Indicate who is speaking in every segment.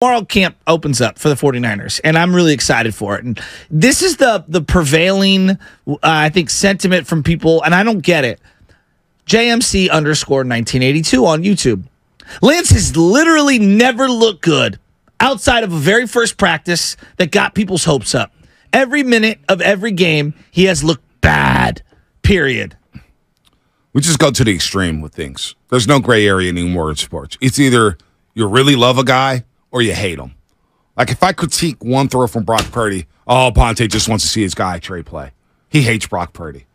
Speaker 1: Tomorrow camp opens up for the 49ers, and I'm really excited for it. And this is the prevailing, I think, sentiment from people, and I don't get it. JMC_1982 on YouTube. Lance has literally never looked good outside of a very first practice that got people's hopes up. Every minute of every game, he has looked bad, period.
Speaker 2: We just go to the extreme with things. There's no gray area anymore in sports. It's either you really love a guy or you hate him. Like if I critique one throw from Brock Purdy, Ponte just wants to see his guy Trey play. He hates Brock Purdy.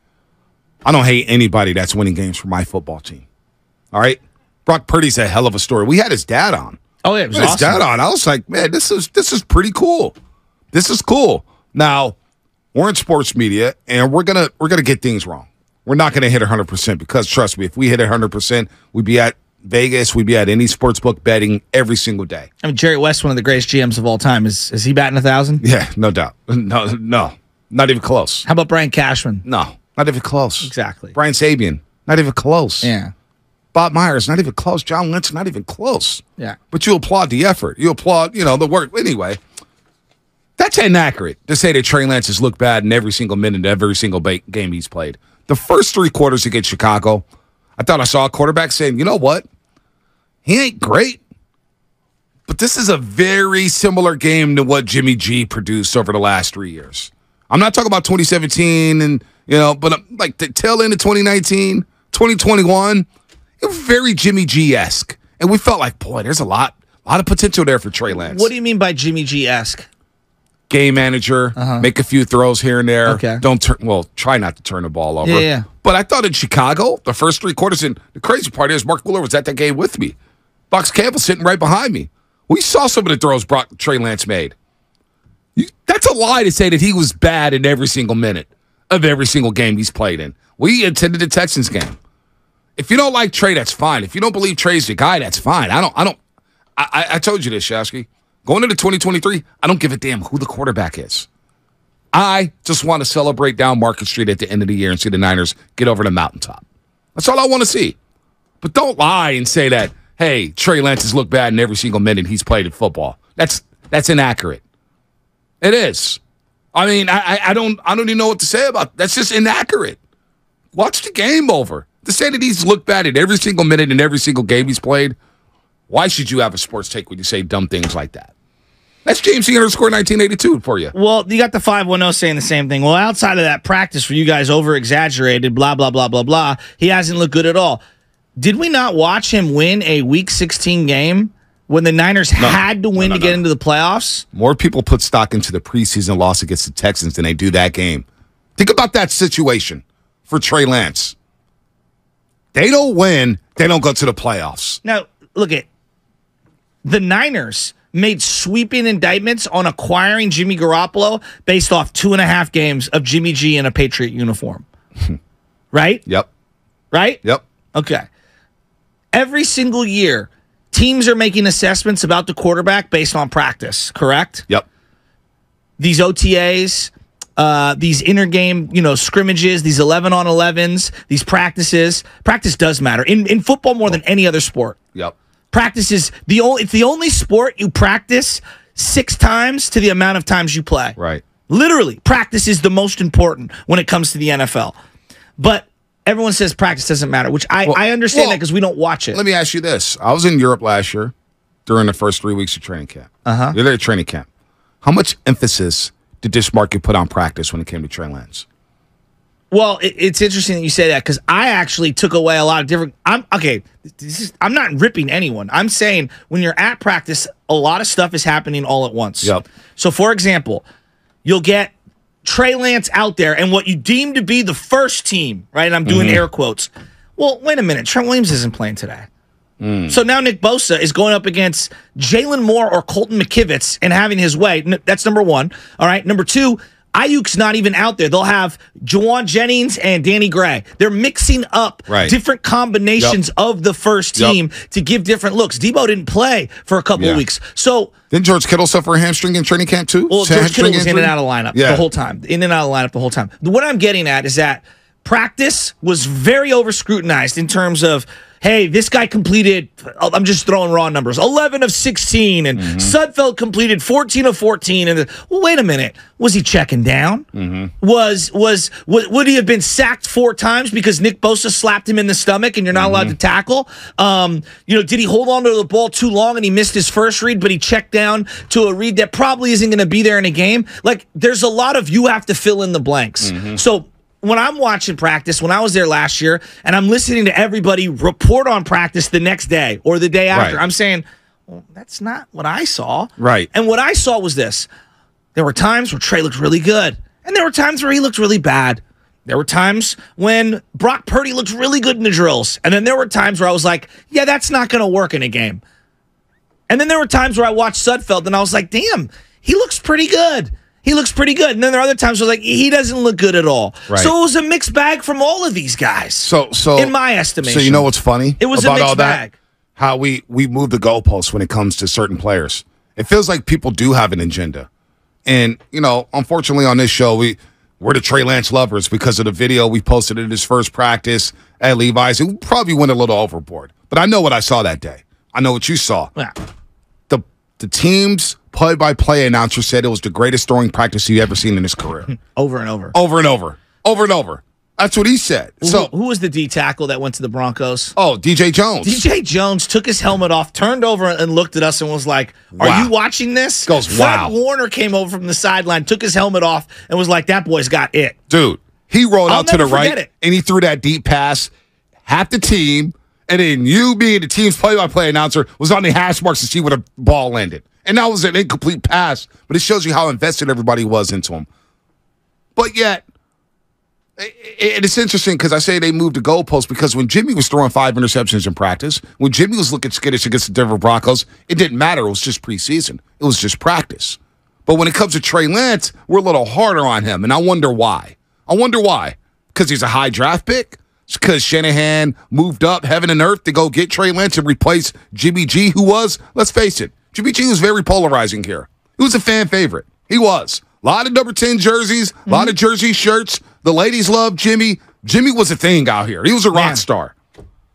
Speaker 2: I don't hate anybody that's winning games for my football team. All right? Brock Purdy's a hell of a story. We had his dad on.
Speaker 1: Oh, yeah, it was
Speaker 2: awesome.
Speaker 1: His
Speaker 2: dad on. I was like, man, this is pretty cool. This is cool. Now, we're in sports media, and we're gonna get things wrong. We're not gonna hit 100% because trust me, if we hit 100%, we'd be at Vegas, we'd be at any sportsbook betting every single day.
Speaker 1: I mean, Jerry West, one of the greatest GMs of all time. Is he batting 1,000?
Speaker 2: Yeah, no doubt. No, not even close.
Speaker 1: How about Brian Cashman?
Speaker 2: No, not even close.
Speaker 1: Exactly.
Speaker 2: Brian Sabian, not even close.
Speaker 1: Yeah.
Speaker 2: Bob Myers, not even close. John Lynch, not even close.
Speaker 1: Yeah.
Speaker 2: But you applaud the effort. You applaud, the work. Anyway, that's inaccurate to say that Trey Lance has looked bad in every single minute of every single game he's played. The first three quarters against Chicago, I thought I saw a quarterback saying, you know what? He ain't great, but this is a very similar game to what Jimmy G produced over the last 3 years. I'm not talking about 2017 but like the tail end of 2019, 2021, it was very Jimmy G-esque. And we felt like, boy, there's a lot of potential there for Trey Lance.
Speaker 1: What do you mean by Jimmy G-esque?
Speaker 2: Game manager, make a few throws here and there.
Speaker 1: Okay.
Speaker 2: Try not to turn the ball over.
Speaker 1: Yeah.
Speaker 2: But I thought in Chicago, the first three quarters, and the crazy part is Mark Wheeler was at that game with me. Box Campbell sitting right behind me. We saw some of the throws Trey Lance made. That's a lie to say that he was bad in every single minute of every single game he's played in. We attended the Texans game. If you don't like Trey, that's fine. If you don't believe Trey's the guy, that's fine. I told you this, Shasky. Going into 2023, I don't give a damn who the quarterback is. I just want to celebrate down Market Street at the end of the year and see the Niners get over the mountaintop. That's all I want to see. But don't lie and say that, hey, Trey Lance has looked bad in every single minute he's played in football. That's inaccurate. It is. I mean, I don't even know what to say about it. That's just inaccurate. Watch the game over. To say that he's looked bad in every single minute in every single game he's played, why should you have a sports take when you say dumb things like that? That's JMC_1982 for you.
Speaker 1: Well, you got the 510 saying the same thing. Well, outside of that practice where you guys over-exaggerated, blah, blah, blah, blah, blah, he hasn't looked good at all. Did we not watch him win a Week 16 game when the Niners had to win to get into the playoffs?
Speaker 2: More people put stock into the preseason loss against the Texans than they do that game. Think about that situation for Trey Lance. They don't win, they don't go to the playoffs.
Speaker 1: Now, look at the Niners made sweeping indictments on acquiring Jimmy Garoppolo based off 2.5 games of Jimmy G in a Patriot uniform. Right?
Speaker 2: Yep.
Speaker 1: Right?
Speaker 2: Yep.
Speaker 1: Okay. Every single year, teams are making assessments about the quarterback based on practice, correct?
Speaker 2: Yep.
Speaker 1: These OTAs, these intergame, scrimmages, these 11-on-11s, these practices. Practice does matter. In football more than any other sport.
Speaker 2: Yep.
Speaker 1: Practice is it's the only sport you practice 6 times to the amount of times you play.
Speaker 2: Right.
Speaker 1: Literally, practice is the most important when it comes to the NFL. But everyone says practice doesn't matter, which I understand that because we don't watch it.
Speaker 2: Let me ask you this. I was in Europe last year during the first 3 weeks of training camp. You're there at training camp. How much emphasis did this market put on practice when it came to Trey Lance?
Speaker 1: Well, it's interesting that you say that because I actually took away a lot of different. I'm not ripping anyone. I'm saying when you're at practice, a lot of stuff is happening all at once.
Speaker 2: Yep.
Speaker 1: So, for example, you'll get Trey Lance out there and what you deem to be the first team, right? And I'm doing air quotes. Well, wait a minute. Trent Williams isn't playing today. So now Nick Bosa is going up against Jalen Moore or Colton McKivitz and having his way. That's number one. All right. Number two, Ayuk's not even out there. They'll have Juwan Jennings and Danny Gray. They're mixing up different combinations of the first team to give different looks. Debo didn't play for a couple of weeks. So
Speaker 2: didn't George Kittle suffer a hamstring in training camp too?
Speaker 1: Well, George Kittle was in and out of the lineup the whole time. In and out of the lineup the whole time. What I'm getting at is that practice was very over-scrutinized in terms of hey, this guy completed, I'm just throwing raw numbers, 11 of 16, and Sudfeld completed 14 of 14. And well, wait a minute. Was he checking down? Would he have been sacked 4 times because Nick Bosa slapped him in the stomach and you're not allowed to tackle? Did he hold on to the ball too long and he missed his first read, but he checked down to a read that probably isn't going to be there in a game? Like, there's a lot of you have to fill in the blanks. So when I'm watching practice, when I was there last year, and I'm listening to everybody report on practice the next day or the day after, I'm saying, well, that's not what I saw.
Speaker 2: Right.
Speaker 1: And what I saw was this. There were times where Trey looked really good, and there were times where he looked really bad. There were times when Brock Purdy looked really good in the drills, and then there were times where I was like, yeah, that's not going to work in a game. And then there were times where I watched Sudfeld, and I was like, damn, he looks pretty good. He looks pretty good. And then there are other times where like he doesn't look good at all.
Speaker 2: Right.
Speaker 1: So it was a mixed bag from all of these guys.
Speaker 2: So
Speaker 1: in my estimation.
Speaker 2: So you know what's funny?
Speaker 1: It was
Speaker 2: about
Speaker 1: a mixed
Speaker 2: all that?
Speaker 1: bag.
Speaker 2: How we move the goalposts when it comes to certain players. It feels like people do have an agenda. And, unfortunately on this show, we're the Trey Lance lovers because of the video we posted at his first practice at Levi's. It probably went a little overboard. But I know what I saw that day. I know what you saw.
Speaker 1: Yeah.
Speaker 2: The team's play-by-play announcer said it was the greatest throwing practice he'd ever seen in his career.
Speaker 1: Over and over.
Speaker 2: Over and over. Over and over. That's what he said. So
Speaker 1: who was the D tackle that went to the Broncos?
Speaker 2: Oh, DJ Jones.
Speaker 1: DJ Jones took his helmet off, turned over and looked at us and was like, are you watching this?
Speaker 2: Goes, wow.
Speaker 1: Fred Warner came over from the sideline, took his helmet off, and was like, that boy's got it.
Speaker 2: Dude, he rolled out to the right,
Speaker 1: it.
Speaker 2: and he threw that deep pass. Half the team, and then you being the team's play-by-play announcer, was on the hash marks to see where the ball landed. And that was an incomplete pass, but it shows you how invested everybody was into him. But yet, it's interesting because I say they moved the goalpost because when Jimmy was throwing 5 interceptions in practice, when Jimmy was looking skittish against the Denver Broncos, it didn't matter. It was just preseason. It was just practice. But when it comes to Trey Lance, we're a little harder on him, and I wonder why. Because he's a high draft pick? Because Shanahan moved up heaven and earth to go get Trey Lance and replace Jimmy G, who was, let's face it, Jimmy G was very polarizing here. He was a fan favorite. He was. A lot of number 10 jerseys, a lot of jersey shirts. The ladies loved Jimmy. Jimmy was a thing out here. He was a rock star.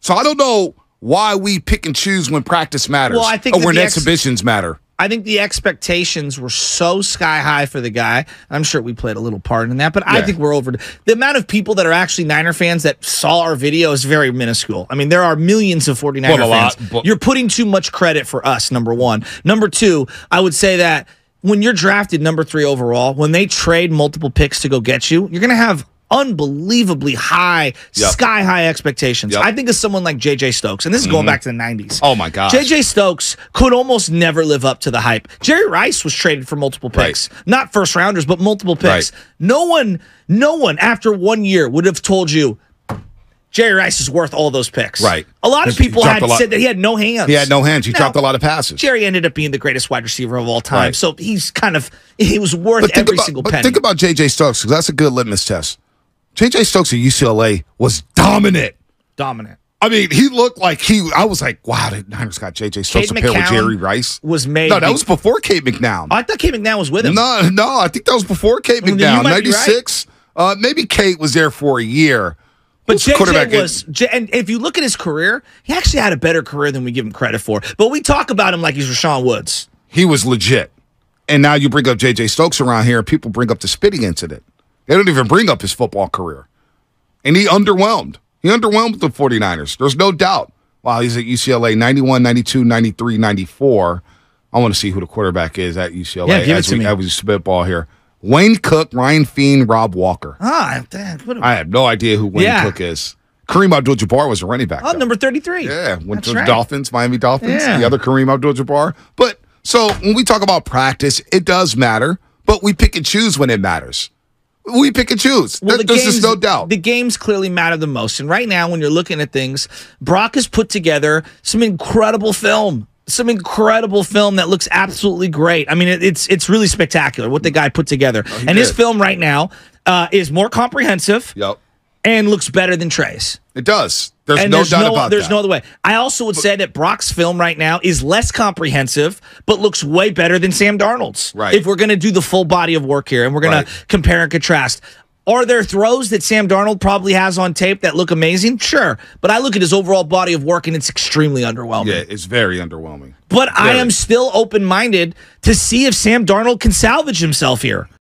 Speaker 2: So I don't know why we pick and choose when practice matters or when exhibitions matter.
Speaker 1: I think the expectations were so sky high for the guy. I'm sure we played a little part in that, but I think we're over. The amount of people that are actually Niner fans that saw our video is very minuscule. I mean, there are millions of 49er fans. You're putting too much credit for us, number one. Number two, I would say that when you're drafted number 3 overall, when they trade multiple picks to go get you, you're going to have unbelievably high, sky-high expectations. I think of someone like J.J. Stokes, and this is going back to the 90s.
Speaker 2: Oh, my gosh.
Speaker 1: J.J. Stokes could almost never live up to the hype. Jerry Rice was traded for multiple picks. Not first-rounders, but multiple picks. No one after 1 year would have told you Jerry Rice is worth all those picks.
Speaker 2: Right.
Speaker 1: A lot of people had said that he had no hands.
Speaker 2: He had no hands. He dropped a lot of passes.
Speaker 1: Jerry ended up being the greatest wide receiver of all time. So he was worth every single penny.
Speaker 2: But think about J.J. Stokes, because that's a good litmus test. J.J. Stokes at UCLA was dominant. I mean, he looked like I was like, wow, the Niners got J.J. Stokes to pair with Jerry Rice.
Speaker 1: No,
Speaker 2: that was before Kate McNown.
Speaker 1: I thought Kate McNown was with him.
Speaker 2: No, I think that was before Kate McNown. 96. Right. Maybe Kate was there for a year.
Speaker 1: But JJ was, and if you look at his career, he actually had a better career than we give him credit for. But we talk about him like he's Rashawn Woods.
Speaker 2: He was legit. And now you bring up J.J. Stokes around here, and people bring up the spitting incident. They don't even bring up his football career. And he underwhelmed. He underwhelmed with the 49ers. There's no doubt. Wow, he's at UCLA 91, 92, 93, 94. I want to see who the quarterback is at UCLA.
Speaker 1: Yeah, give it to me.
Speaker 2: As we spitball here. Wayne Cook, Ryan Fiend, Rob Walker.
Speaker 1: I
Speaker 2: have no idea who Wayne Cook is. Kareem Abdul-Jabbar was a running back.
Speaker 1: Oh, number 33.
Speaker 2: Yeah, went to the Dolphins, Miami Dolphins. The other Kareem Abdul-Jabbar. But so when we talk about practice, it does matter, but we pick and choose when it matters. We pick and choose. There's just no doubt.
Speaker 1: The games clearly matter the most. And right now, when you're looking at things, Brock has put together some incredible film. That looks absolutely great. I mean, it's really spectacular what the guy put together. His film right now is more comprehensive and looks better than Trey's.
Speaker 2: It does. There's no doubt about that.
Speaker 1: There's no other way. I also would say that Brock's film right now is less comprehensive, but looks way better than Sam Darnold's.
Speaker 2: Right.
Speaker 1: If we're going to do the full body of work here and we're going to compare and contrast. Are there throws that Sam Darnold probably has on tape that look amazing? Sure. But I look at his overall body of work, and it's extremely underwhelming.
Speaker 2: Yeah, it's very underwhelming.
Speaker 1: But I am still open-minded to see if Sam Darnold can salvage himself here.